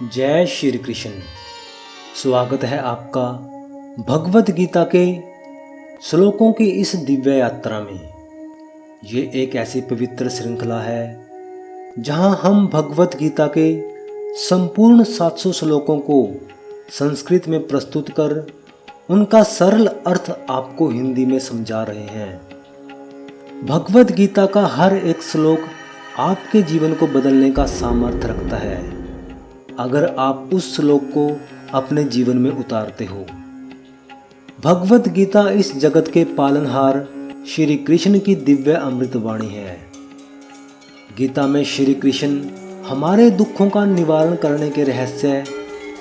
जय श्री कृष्ण। स्वागत है आपका भगवत गीता के श्लोकों की इस दिव्य यात्रा में। ये एक ऐसी पवित्र श्रृंखला है जहां हम भगवत गीता के संपूर्ण 700 श्लोकों को संस्कृत में प्रस्तुत कर उनका सरल अर्थ आपको हिंदी में समझा रहे हैं। भगवत गीता का हर एक श्लोक आपके जीवन को बदलने का सामर्थ्य रखता है अगर आप उस श्लोक को अपने जीवन में उतारते हो। भगवत गीता इस जगत के पालनहार श्री कृष्ण की दिव्य अमृतवाणी है। गीता में श्री कृष्ण हमारे दुखों का निवारण करने के रहस्य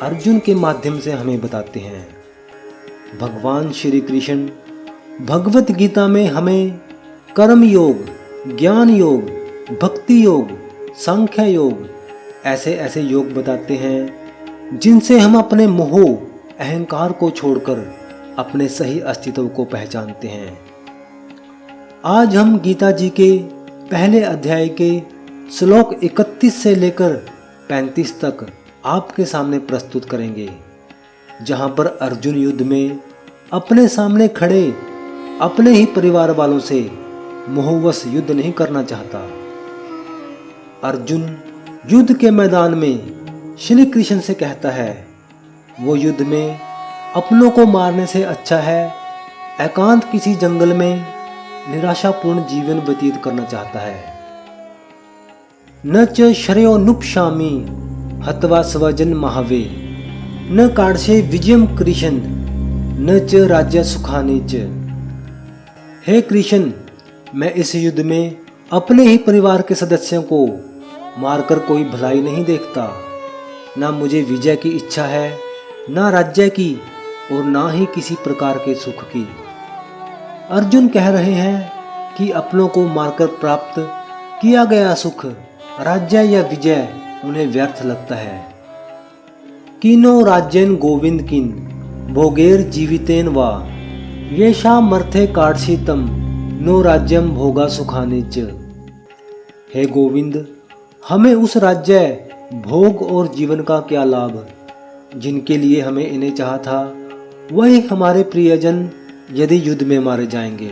अर्जुन के माध्यम से हमें बताते हैं। भगवान श्री कृष्ण भगवत गीता में हमें कर्म योग, ज्ञान योग, भक्ति योग, सांख्य योग ऐसे योग बताते हैं जिनसे हम अपने मोह अहंकार को छोड़कर अपने सही अस्तित्व को पहचानते हैं। आज हम गीता जी के पहले अध्याय के श्लोक 31 से लेकर 35 तक आपके सामने प्रस्तुत करेंगे, जहां पर अर्जुन युद्ध में अपने सामने खड़े अपने ही परिवार वालों से मोहवश युद्ध नहीं करना चाहता। अर्जुन युद्ध के मैदान में श्री कृष्ण से कहता है वो युद्ध में अपनों को मारने से अच्छा है एकांत किसी जंगल में निराशापूर्ण जीवन व्यतीत करना चाहता है। न च श्रेयो नुपशामि हत्वा स्वजन महावे न काढ़से विजयम कृष्ण न च राज्य सुखानि च। हे कृष्ण, मैं इस युद्ध में अपने ही परिवार के सदस्यों को मारकर कोई भलाई नहीं देखता। ना मुझे विजय की इच्छा है, ना राज्य की और ना ही किसी प्रकार के सुख की। अर्जुन कह रहे हैं कि अपनों को मारकर प्राप्त किया गया सुख, राज्य या विजय उन्हें व्यर्थ लगता है। किनो राज्यन गोविंद किन भोगेर जीवितेन वा येषा मर्थे काढ़सीतम नो राज्यम भोगा सुखानि च। हे गोविंद, हमें उस राज्य, भोग और जीवन का क्या लाभ जिनके लिए हमें इन्हें चाहा था वही हमारे प्रियजन यदि युद्ध में मारे जाएंगे।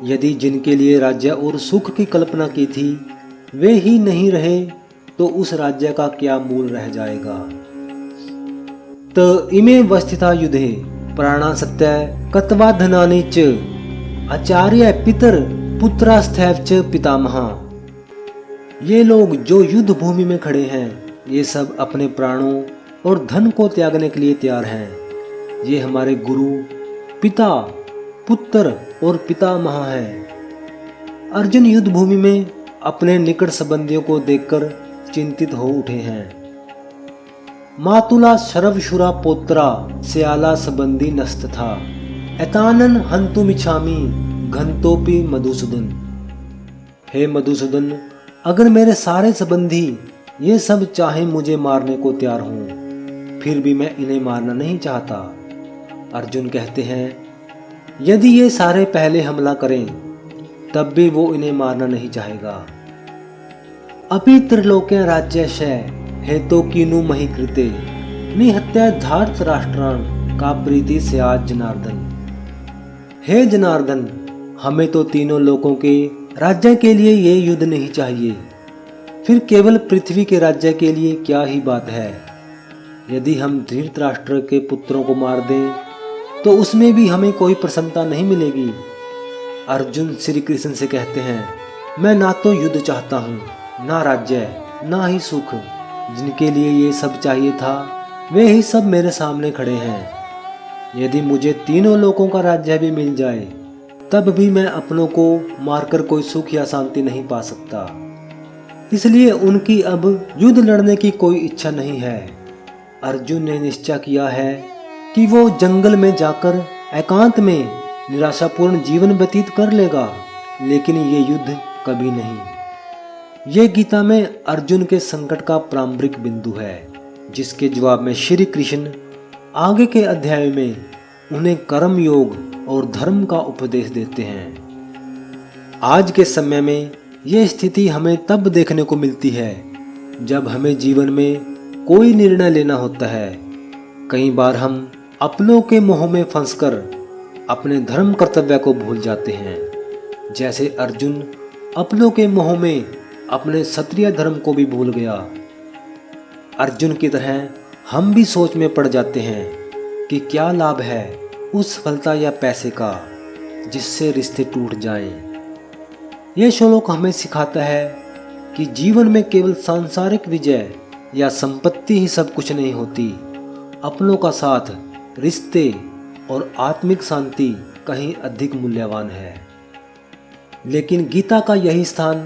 यदि जिनके लिए राज्य और सुख की कल्पना की थी वे ही नहीं रहे तो उस राज्य का क्या मूल रह जाएगा। त इमे वस्थिता युद्धे प्राणा सत्य कत्वा धनानि च आचार्य पितर पुत्रास्थैव च पितामहा। ये लोग जो युद्ध भूमि में खड़े हैं ये सब अपने प्राणों और धन को त्यागने के लिए तैयार हैं। ये हमारे गुरु, पिता, पुत्र और पितामह हैं। अर्जुन युद्ध भूमि में अपने निकट संबंधियों को देखकर चिंतित हो उठे हैं। मातुला शरवशुरा पोत्रा स्याला संबंधी नस्त था एतानन हंतुमिच्छामि घंतोपि मधुसूदन। हे मधुसूदन, अगर मेरे सारे संबंधी ये सब चाहे मुझे मारने को तैयार हों फिर भी मैं इन्हें मारना नहीं चाहता। अर्जुन कहते हैं यदि ये सारे पहले हमला करें तब भी वो इन्हें मारना नहीं चाहेगा। अपि त्रिलोक्य राज्यशय हेतो कीनु मही कृते निहत्या धार्त राष्ट्रान का प्रीति से आज जनार्दन। हे जनार्दन, हमें तो तीनों लोकों के राज्य के लिए ये युद्ध नहीं चाहिए, फिर केवल पृथ्वी के राज्य के लिए क्या ही बात है। यदि हम धृतराष्ट्र के पुत्रों को मार दें तो उसमें भी हमें कोई प्रसन्नता नहीं मिलेगी। अर्जुन श्री कृष्ण से कहते हैं मैं ना तो युद्ध चाहता हूँ, ना राज्य, ना ही सुख। जिनके लिए ये सब चाहिए था वे ही सब मेरे सामने खड़े हैं। यदि मुझे तीनों लोकों का राज्य भी मिल जाए तब भी मैं अपनों को मारकर कोई सुख या शांति नहीं पा सकता। इसलिए उनकी अब युद्ध लड़ने की कोई इच्छा नहीं है। अर्जुन ने निश्चय किया है कि वो जंगल में जाकर एकांत में निराशापूर्ण जीवन व्यतीत कर लेगा, लेकिन ये युद्ध कभी नहीं। ये गीता में अर्जुन के संकट का प्रारंभिक बिंदु है, जिसके जवाब में श्री कृष्ण आगे के अध्याय में उन्हें कर्म योग और धर्म का उपदेश देते हैं। आज के समय में यह स्थिति हमें तब देखने को मिलती है जब हमें जीवन में कोई निर्णय लेना होता है। कई बार हम अपनों के मोह में फंसकर अपने धर्म कर्तव्य को भूल जाते हैं। जैसे अर्जुन अपनों के मोह में अपने क्षत्रिय धर्म को भी भूल गया। अर्जुन की तरह हम भी सोच में पड़ जाते हैं कि क्या लाभ है उस सफलता या पैसे का जिससे रिश्ते टूट जाएं। यह श्लोक हमें सिखाता है कि जीवन में केवल सांसारिक विजय या संपत्ति ही सब कुछ नहीं होती। अपनों का साथ, रिश्ते और आत्मिक शांति कहीं अधिक मूल्यवान है। लेकिन गीता का यही स्थान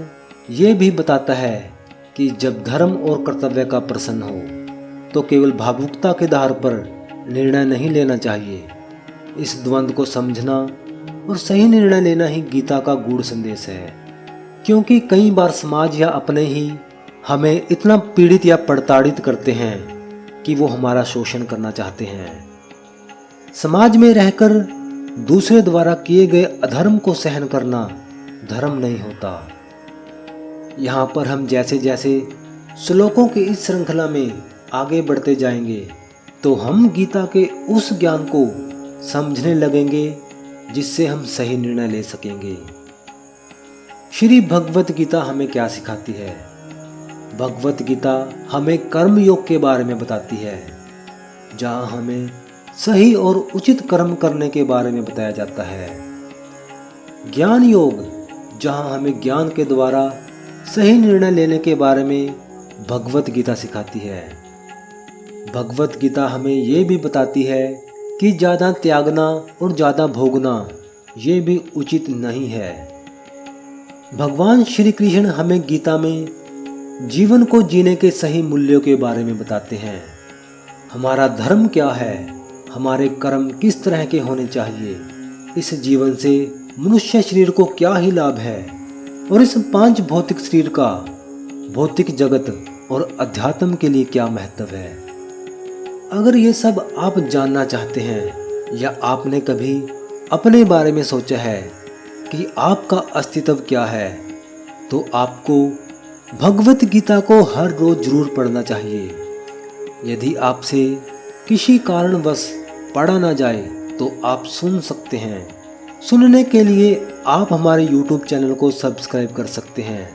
ये भी बताता है कि जब धर्म और कर्तव्य का प्रश्न हो तो केवल भावुकता के आधार पर निर्णय नहीं लेना चाहिए। इस द्वंद्व को समझना और सही निर्णय लेना ही गीता का गूढ़ संदेश है। क्योंकि कई बार समाज या अपने ही हमें इतना पीड़ित या प्रताड़ित करते हैं कि वो हमारा शोषण करना चाहते हैं। समाज में रहकर दूसरे द्वारा किए गए अधर्म को सहन करना धर्म नहीं होता। यहाँ पर हम जैसे जैसे श्लोकों की इस श्रृंखला में आगे बढ़ते जाएंगे तो हम गीता के उस ज्ञान को समझने लगेंगे जिससे हम सही निर्णय ले सकेंगे। श्री भगवत गीता हमें क्या सिखाती है? भगवत गीता हमें कर्म योग के बारे में बताती है, जहाँ हमें सही और उचित कर्म करने के बारे में बताया जाता है। ज्ञान योग, जहाँ हमें ज्ञान के द्वारा सही निर्णय लेने के बारे में भगवत गीता सिखाती है। भगवत गीता हमें ये भी बताती है कि ज़्यादा त्यागना और ज़्यादा भोगना ये भी उचित नहीं है। भगवान श्री कृष्ण हमें गीता में जीवन को जीने के सही मूल्यों के बारे में बताते हैं। हमारा धर्म क्या है, हमारे कर्म किस तरह के होने चाहिए, इस जीवन से मनुष्य शरीर को क्या ही लाभ है और इस 5 भौतिक शरीर का भौतिक जगत और अध्यात्म के लिए क्या महत्व है। अगर ये सब आप जानना चाहते हैं या आपने कभी अपने बारे में सोचा है कि आपका अस्तित्व क्या है, तो आपको भगवत गीता को हर रोज जरूर पढ़ना चाहिए। यदि आपसे किसी कारणवश पढ़ा ना जाए तो आप सुन सकते हैं। सुनने के लिए आप हमारे YouTube चैनल को सब्सक्राइब कर सकते हैं,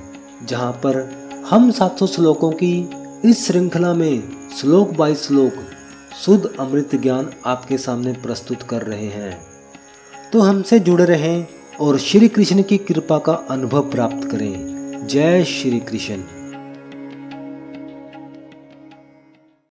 जहां पर हम 700 श्लोकों की इस श्रृंखला में श्लोक बाय श्लोक शुद्ध अमृत ज्ञान आपके सामने प्रस्तुत कर रहे हैं। तो हमसे जुड़े रहें और श्री कृष्ण की कृपा का अनुभव प्राप्त करें। जय श्री कृष्ण।